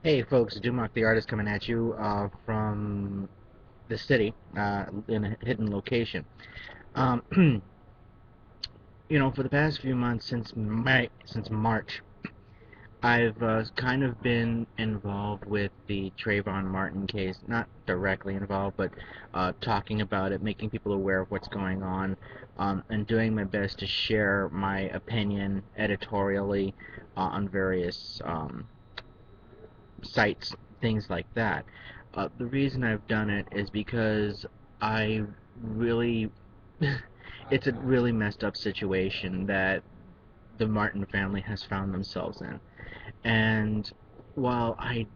Hey folks, Dumark the artist coming at you from the city in a hidden location. Um, for the past few months since March, I've kind of been involved with the Trayvon Martin case. Not directly involved, but talking about it, making people aware of what's going on, and doing my best to share my opinion editorially on various sites, things like that. The reason I've done it is because I really, it's a really messed up situation that the Martin family has found themselves in. And while I,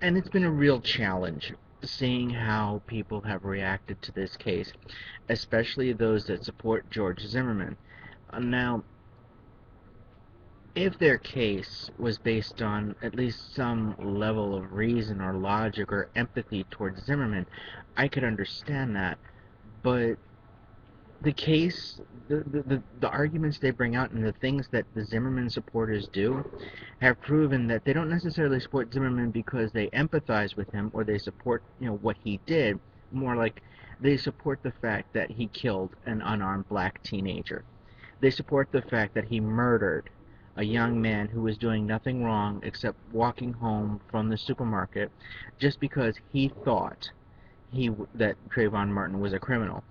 and it's been a real challenge seeing how people have reacted to this case, especially those that support George Zimmerman. Now, if their case was based on at least some level of reason or logic or empathy towards Zimmerman, I could understand that. But the case, the arguments they bring out and the things that the Zimmerman supporters do have proven that they don't necessarily support Zimmerman because they empathize with him or they support, what he did. More like they support the fact that he killed an unarmed black teenager. They support the fact that he murdered a young man who was doing nothing wrong except walking home from the supermarket just because he thought that Trayvon Martin was a criminal.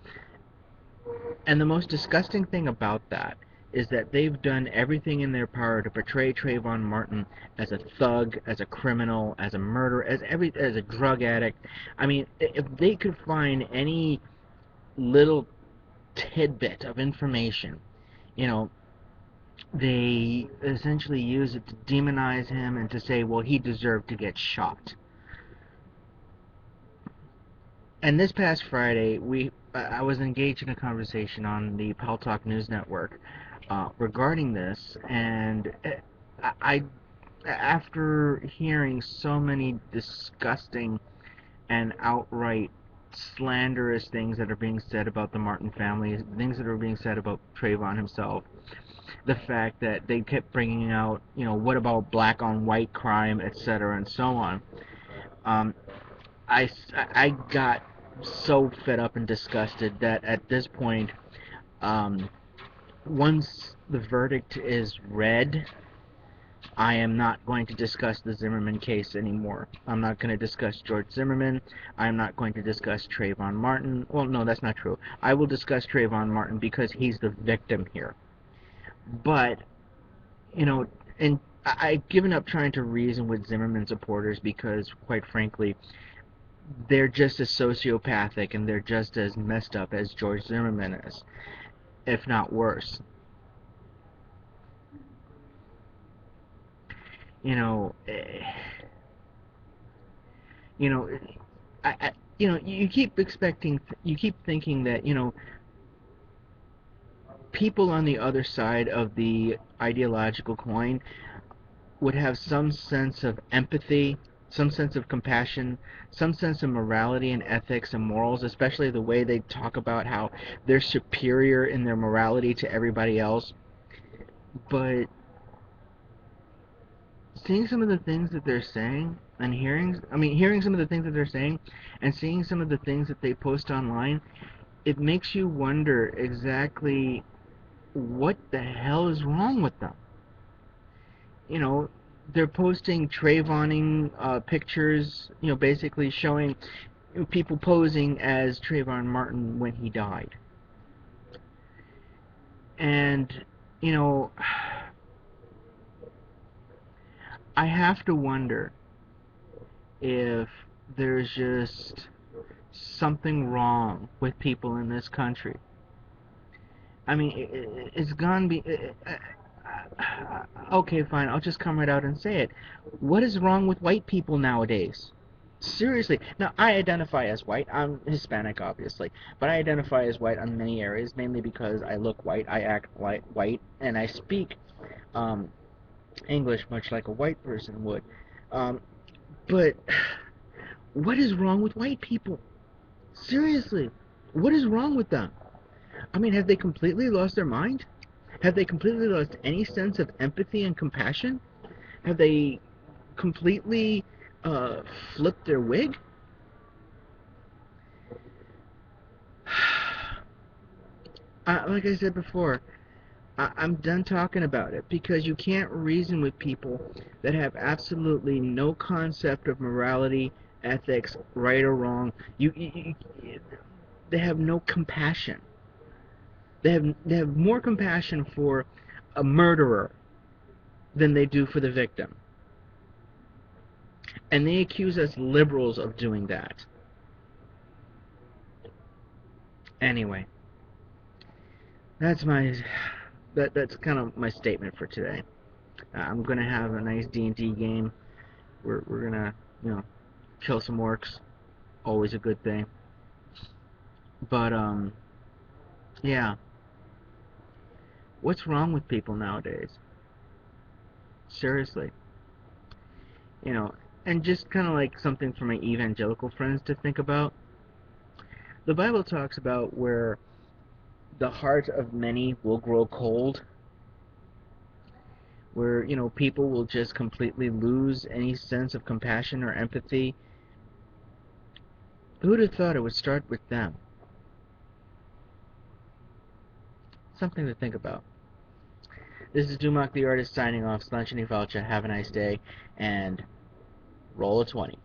And the most disgusting thing about that is that they've done everything in their power to portray Trayvon Martin as a thug, as a criminal, as a murderer, as a drug addict. I mean, if they could find any little tidbit of information, you know, they essentially use it to demonize him and to say, well, he deserved to get shot. And this past Friday, I was engaged in a conversation on the Pal Talk News Network regarding this, and I, after hearing so many disgusting and outright slanderous things that are being said about the Martin family, things that are being said about Trayvon himself, the fact that they kept bringing out, what about black on white crime, etc., and so on. Um, I got so fed up and disgusted that at this point, um, once the verdict is read, I am not going to discuss the Zimmerman case anymore. I'm not going to discuss George Zimmerman. I'm not going to discuss Trayvon Martin. Well, no, that's not true. I will discuss Trayvon Martin because he's the victim here. But and I've given up trying to reason with Zimmerman supporters because, quite frankly, they're just as sociopathic and they're just as messed up as George Zimmerman is, if not worse. You know, eh, you know, you keep expecting, you keep thinking that, people on the other side of the ideological coin would have some sense of empathy, some sense of compassion, some sense of morality and ethics and morals, especially the way they talk about how they're superior in their morality to everybody else. But seeing some of the things that they're saying and hearing some of the things that they're saying and seeing some of the things that they post online, it makes you wonder exactly what the hell is wrong with them. you know, they're posting Trayvoning pictures, basically showing people posing as Trayvon Martin when he died. And, you know, I have to wonder if there's just something wrong with people in this country. I mean, it's gone. Okay, fine. I'll just come right out and say it. What is wrong with white people nowadays? Seriously. Now, I identify as white. I'm Hispanic, obviously, but I identify as white on many areas, mainly because I look white, I act like white, and I speak um, English much like a white person would. Um, but what is wrong with white people? Seriously, what is wrong with them? I mean, have they completely lost their mind? Have they completely lost any sense of empathy and compassion? Have they completely uh, flipped their wig? Like I said before, I'm done talking about it because you can't reason with people that have absolutely no concept of morality, ethics, right or wrong. They have no compassion. They have more compassion for a murderer than they do for the victim. And they accuse us liberals of doing that. Anyway, that's my that's kind of my statement for today. I'm gonna have a nice D&D game. We're gonna kill some orcs. Always a good thing. But yeah. What's wrong with people nowadays? Seriously, you know. And just kind of like something for my evangelical friends to think about. The Bible talks about where the heart of many will grow cold, where people will just completely lose any sense of compassion or empathy. Who'd have thought it would start with them? Something to think about. This is Dumac the Artist signing off. Slanchini Valcha. Have a nice day, and roll a 20.